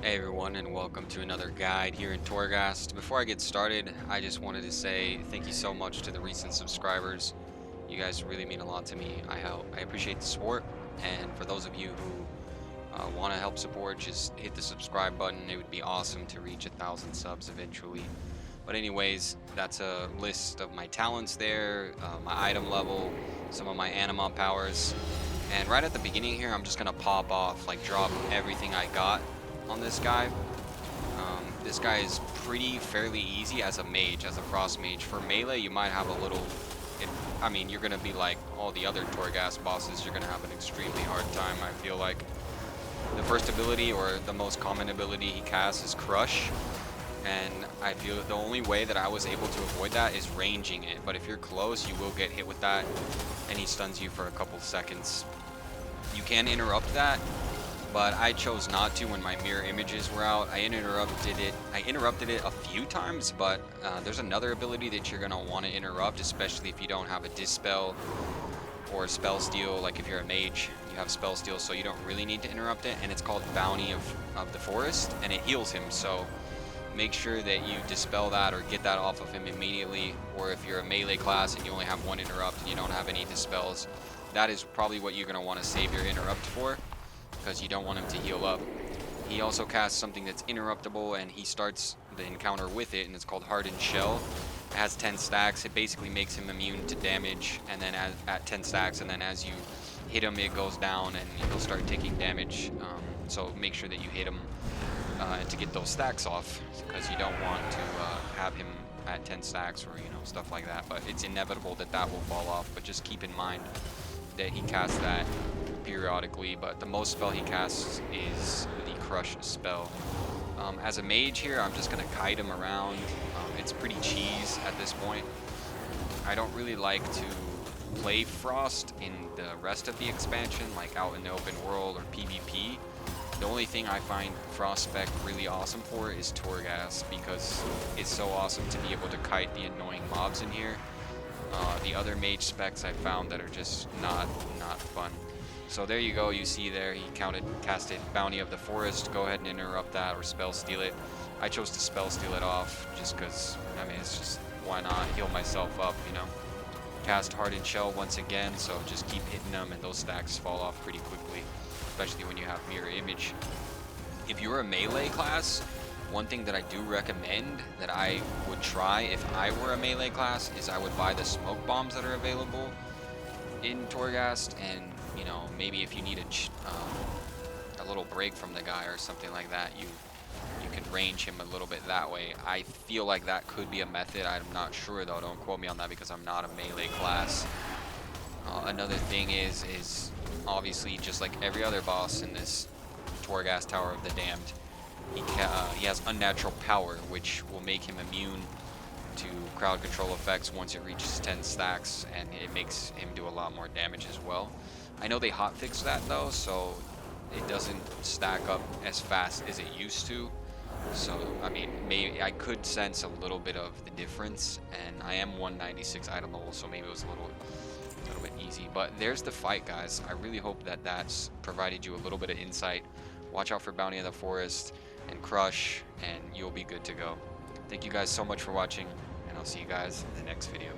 Hey everyone, and welcome to another guide here in Torghast. Before I get started, I just wanted to say thank you so much to the recent subscribers. You guys really mean a lot to me. I appreciate the support, and for those of you who want to help support, just hit the subscribe button. It would be awesome to reach 1,000 subs eventually. But anyways, that's a list of my talents there, my item level, some of my anima powers. And right at the beginning here, I'm just gonna pop off, like drop everything I got on this guy. This guy is fairly easy as a mage, as a frost mage. For melee, you might have a little, I mean, you're gonna be like all the other Torghast bosses, you're gonna have an extremely hard time, I feel like. The first ability, or the most common ability he casts, is Crush. And I feel that the only way that I was able to avoid that is ranging it. But if you're close, you will get hit with that, and he stuns you for a couple seconds. You can interrupt that, but I chose not to when my mirror images were out. I interrupted it a few times, but there's another ability that you're gonna want to interrupt, especially if you don't have a dispel or spell steal. Like if you're a mage, you have spell steal, so you don't really need to interrupt it, and it's called Bounty of the Forest, and it heals him. So make sure that you dispel that or get that off of him immediately. Or if you're a melee class and you only have one interrupt and you don't have any dispels, that is probably what you're going to want to save your interrupt for, because you don't want him to heal up. He also casts something that's interruptible, and he starts the encounter with it, and it's called Hardened Shell. It has 10 stacks. It basically makes him immune to damage, and then at 10 stacks, and then as you hit him, it goes down and he'll start taking damage. So make sure that you hit him to get those stacks off, because you don't want to have him at 10 stacks or stuff like that. But it's inevitable that that will fall off, but just keep in mind that he casts that periodically. But the most spell he casts is the Crush spell. As a mage here, I'm just gonna kite him around. It's pretty cheese at this point. I don't really like to play Frost in the rest of the expansion, like out in the open world or PvP. The only thing I find Frost spec really awesome for is Torghast, because it's so awesome to be able to kite the annoying mobs in here. The other mage specs I found that are just not fun. So there you go, you see there he casted Bounty of the Forest. Go ahead and interrupt that or spell steal it. I chose to spell steal it off just because, I mean, it's just, why not heal myself up, Cast Hardened Shell once again, so just keep hitting them and those stacks fall off pretty quickly, especially when you have mirror image. If you're a melee class, one thing that I do recommend that I would try if I were a melee class is I would buy the smoke bombs that are available in Torghast, and maybe if you need a little break from the guy or something like that, you can range him a little bit that way. I feel like that could be a method. I'm not sure though, don't quote me on that, because I'm not a melee class. Another thing is obviously, just like every other boss in this Torghast Tower of the Damned, he has unnatural power, which will make him immune to crowd control effects once it reaches 10 stacks, and it makes him do a lot more damage as well. I know they hotfixed that though, so it doesn't stack up as fast as it used to. So I mean, maybe I could sense a little bit of the difference, and I am 196 item level, so maybe it was a little bit easy. But there's the fight, guys. I really hope that that's provided you a little bit of insight. Watch out for Bounty of the Forest and Crush, and you'll be good to go. Thank you guys so much for watching, and I'll see you guys in the next video.